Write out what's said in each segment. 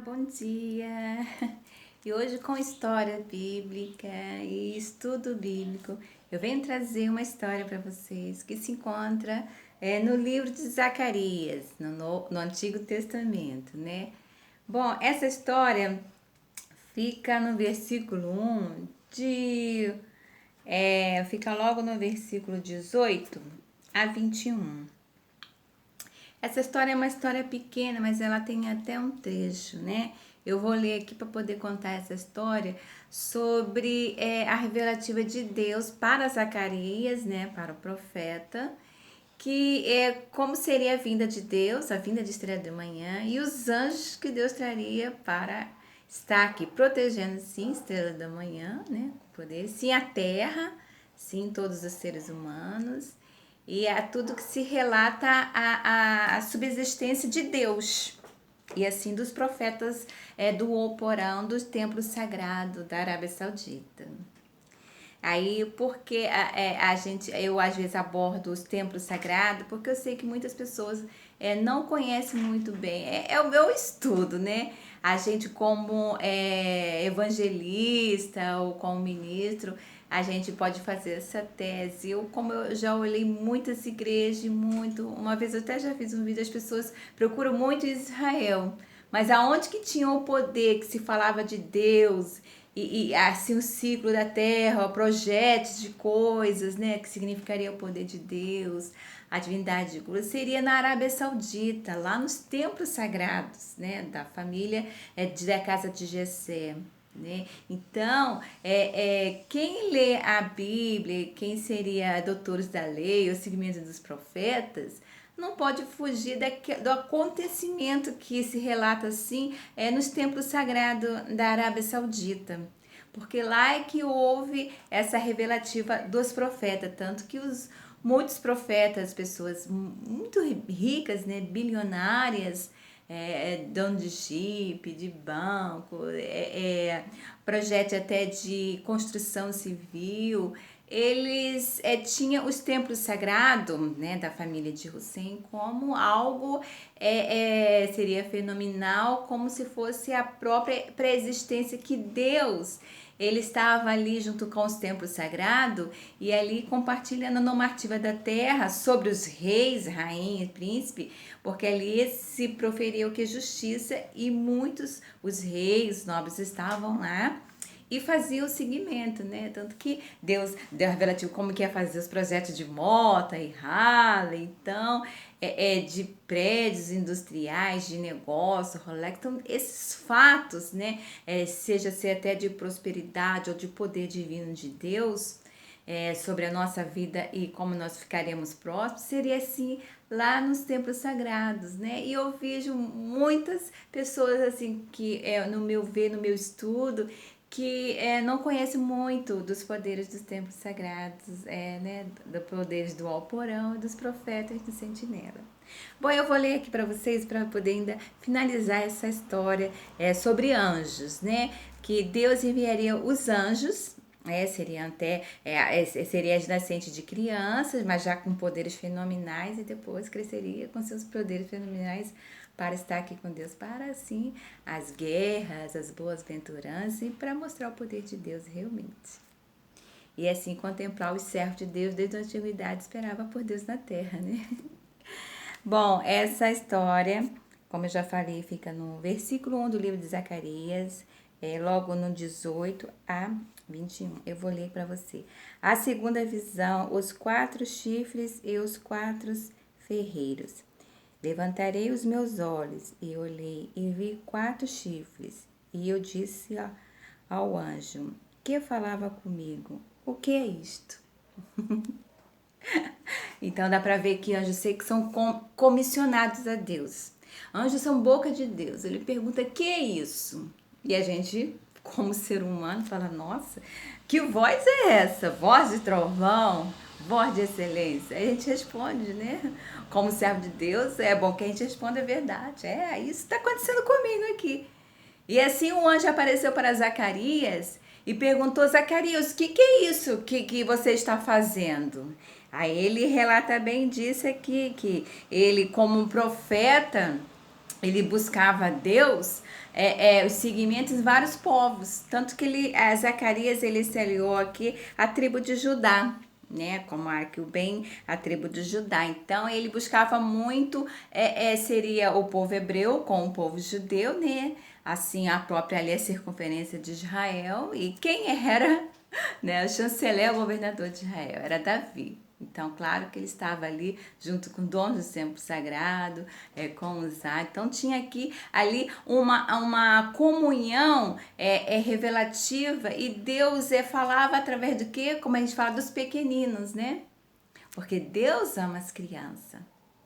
Bom dia! E hoje com história bíblica e estudo bíblico, eu venho trazer uma história para vocês que se encontra no livro de Zacarias, no Antigo Testamento, né? Bom, essa história fica no versículo 1 fica logo no versículo 18 a 21. Essa história é uma história pequena, mas ela tem até um trecho, né? Eu vou ler aqui para poder contar essa história sobre a revelativa de Deus para Zacarias, né? Para o profeta, que é como seria a vinda de Deus, a vinda de estrela de manhã, e os anjos que Deus traria para estar aqui protegendo, sim, estrela da manhã, né? Com poder, sim, a terra, sim, todos os seres humanos e a tudo que se relata a subsistência de Deus. E assim dos profetas do Alcorão, dos templos sagrados da Arábia Saudita. Aí, porque eu às vezes abordo os templos sagrados, porque eu sei que muitas pessoas não conhecem muito bem. É o meu estudo, né? A gente, como evangelista ou como ministro, a gente pode fazer essa tese. Como eu já olhei muitas igrejas, uma vez eu até já fiz um vídeo, as pessoas procuram muito Israel. Mas aonde que tinha o poder que se falava de Deus e assim o ciclo da terra, projetos de coisas, né, que significaria o poder de Deus, a divindade de Deus, seria na Arábia Saudita, lá nos templos sagrados, né, da família da casa de Jessé. Né? Então, quem lê a Bíblia, quem seria doutores da lei, o segmento dos profetas, não pode fugir do acontecimento que se relata assim nos templos sagrados da Arábia Saudita. Porque lá é que houve essa revelativa dos profetas, tanto que muitos profetas, pessoas muito ricas, né, bilionárias, dono de chip, de banco, projeto até de construção civil, eles tinham os templos sagrados, né, da família de Hussein como algo seria fenomenal, como se fosse a própria preexistência que Deus ele estava ali junto com os templos sagrados e ali compartilhando a normativa da terra sobre os reis, rainhas, príncipes, porque ali se proferiu que justiça e muitos, os reis, nobres estavam lá e fazia o seguimento, né? Tanto que Deus deu revelativo como que ia fazer os projetos de Mota e Harley, então, de prédios industriais, de negócio, Rolex, então esses fatos, né? Seja ser até de prosperidade ou de poder divino de Deus, sobre a nossa vida e como nós ficaremos próximos, seria assim lá nos templos sagrados, né? E eu vejo muitas pessoas assim que no meu ver, no meu estudo, que não conhece muito dos poderes dos templos sagrados, né, dos poderes do Alcorão e dos profetas do Sentinela. Bom, eu vou ler aqui para vocês para poder ainda finalizar essa história sobre anjos, né? Que Deus enviaria os anjos, seriam até seria nascente de crianças, mas já com poderes fenomenais e depois cresceria com seus poderes fenomenais para estar aqui com Deus, para assim as guerras, as boas-aventuranças e para mostrar o poder de Deus realmente. E assim contemplar os servos de Deus desde a antiguidade, esperava por Deus na terra, né? Bom, essa história, como eu já falei, fica no versículo 1 do livro de Zacarias, logo no 18 a 21. Eu vou ler para você. A segunda visão, os 4 chifres e os 4 ferreiros. Levantarei os meus olhos e olhei e vi 4 chifres. E eu disse ao anjo que falava comigo: o que é isto? Então dá para ver que anjos sei que são comissionados a Deus. Anjos são boca de Deus. Ele pergunta: que é isso? E a gente, como ser humano, fala: nossa, que voz é essa? Voz de trovão? Voz de excelência? Aí a gente responde, né? Como servo de Deus, é bom que a gente responda a verdade. Isso está acontecendo comigo aqui. E assim o anjo apareceu para Zacarias e perguntou: Zacarias, o que é isso que você está fazendo? Aí ele relata bem disso aqui, que ele, como um profeta, ele buscava Deus, os seguimentos em vários povos, tanto que Zacarias ele se aliou aqui à tribo de Judá, né, como aqui o bem, a tribo de Judá. Então ele buscava muito, seria o povo hebreu com o povo judeu, né, assim a própria ali a circunferência de Israel, e quem era, né, o chanceler, o governador de Israel, era Davi. Então, claro que ele estava ali junto com donos do templo sagrado, com Uzá. Então, tinha aqui ali uma comunhão revelativa, e Deus falava através do quê? Como a gente fala dos pequeninos, né? Porque Deus ama as crianças,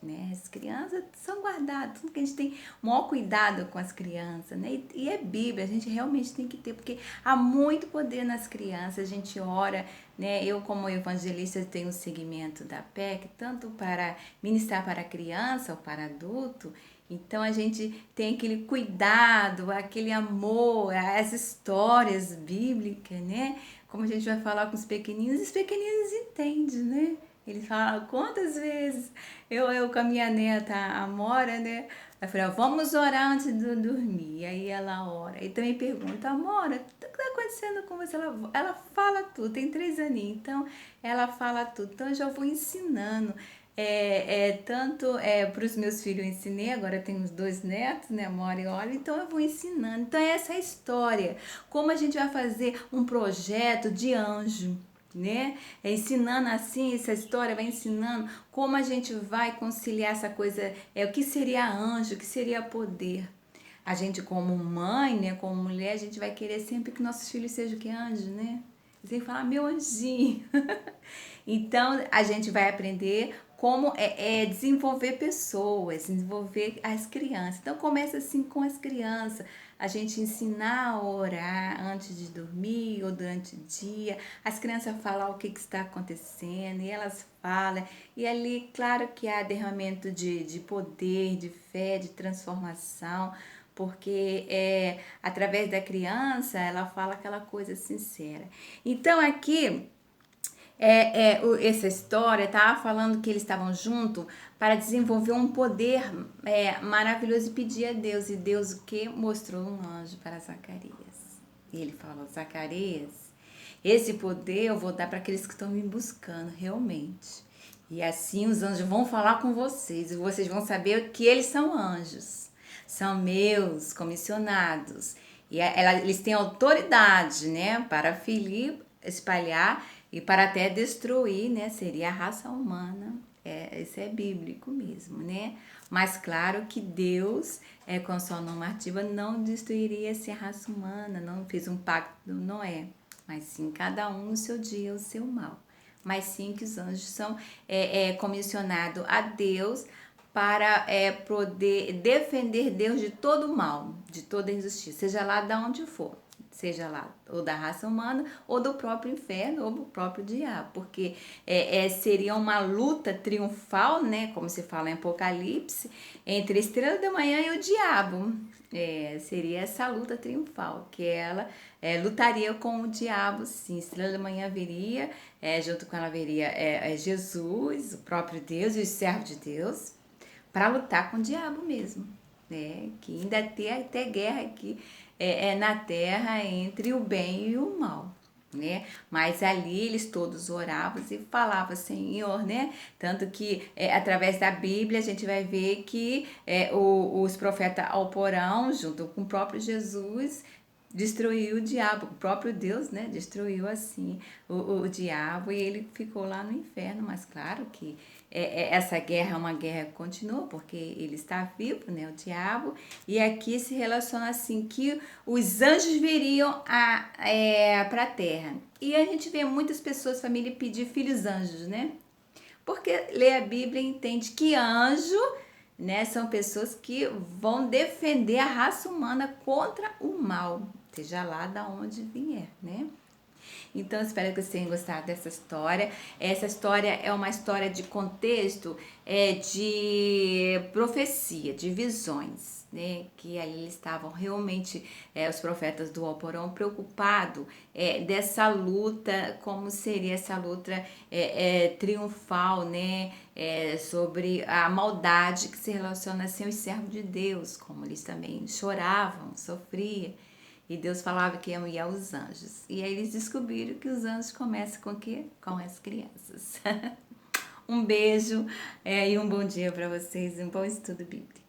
né? As crianças são guardadas, tudo que a gente tem o maior cuidado com as crianças, né? E é Bíblia, a gente realmente tem que ter, porque há muito poder nas crianças, a gente ora, né? Eu, como evangelista, tenho um segmento da PEC, tanto para ministrar para criança ou para adulto. Então a gente tem aquele cuidado, aquele amor, as histórias bíblicas, né? Como a gente vai falar com os pequeninos entendem, né? Ele fala, quantas vezes eu com a minha neta, a Amora, né? Eu falei, vamos orar antes de dormir. Aí ela ora. E também pergunta, Amora, o que está acontecendo com você? Ela fala tudo, tem 3 aninhos, então ela fala tudo. Então eu já vou ensinando. Tanto para os meus filhos eu ensinei, agora eu tenho uns 2 netos, né, Amora e Olha, então eu vou ensinando. Então essa é a história. Como a gente vai fazer um projeto de anjo, né? Ensinando assim, essa história vai ensinando como a gente vai conciliar essa coisa, o que seria anjo, o que seria poder. A gente como mãe, né, como mulher, a gente vai querer sempre que nossos filhos sejam que anjo, né? Você fala, meu anjinho. Então, a gente vai aprender como desenvolver pessoas, desenvolver as crianças. Então, começa assim com as crianças, a gente ensinar a orar antes de dormir ou durante o dia, as crianças falar o que está acontecendo, e elas falam, e ali, claro que há derramamento de poder, de fé, de transformação, porque através da criança ela fala aquela coisa sincera. Então, aqui essa história estava falando que eles estavam juntos para desenvolver um poder maravilhoso, e pedir a Deus. E Deus o que? Mostrou um anjo para Zacarias. E ele falou, Zacarias, esse poder eu vou dar para aqueles que estão me buscando realmente. E assim os anjos vão falar com vocês, e vocês vão saber que eles são anjos. São meus comissionados. E eles têm autoridade, né, para ferir, espalhar e para até destruir, né, seria a raça humana. Isso é bíblico mesmo, né? Mas claro que Deus, com a sua normativa, não destruiria essa raça humana, não fez um pacto do Noé, mas sim cada um no seu dia o seu mal. Mas sim que os anjos são comissionados a Deus para poder defender Deus de todo mal, de toda injustiça, seja lá de onde for. Seja lá ou da raça humana, ou do próprio inferno, ou do próprio diabo, porque seria uma luta triunfal, né, como se fala em Apocalipse, entre a estrela da manhã e o diabo. Seria essa luta triunfal, que ela lutaria com o diabo, sim. Estrela da manhã viria, junto com ela viria Jesus, o próprio Deus e os servos de Deus, para lutar com o diabo mesmo, né? Que ainda tem até guerra aqui na terra entre o bem e o mal, né? Mas ali eles todos oravam e falavam, Senhor, né? Tanto que através da Bíblia a gente vai ver que os profetas Alporão, junto com o próprio Jesus, destruiu o diabo, o próprio Deus, né, destruiu assim o diabo, e ele ficou lá no inferno. Mas claro que essa guerra é uma guerra que continua, porque ele está vivo, né, o diabo, e aqui se relaciona assim, que os anjos viriam para a terra. E a gente vê muitas pessoas, família, pedir filhos anjos, né, porque lê a Bíblia e entende que anjo, né, são pessoas que vão defender a raça humana contra o mal, seja lá da onde vier, né? Então, espero que vocês tenham gostado dessa história. Essa história é uma história de contexto, de profecia, de visões, né? Que ali eles estavam realmente, os profetas do Alcorão, preocupados dessa luta, como seria essa luta triunfal, né? Sobre a maldade que se relaciona assim aos servos de Deus, como eles também choravam, sofriam. E Deus falava que iam ir aos anjos. E aí eles descobriram que os anjos começam com o quê? Com as crianças. Um beijo e um bom dia para vocês, um bom estudo bíblico.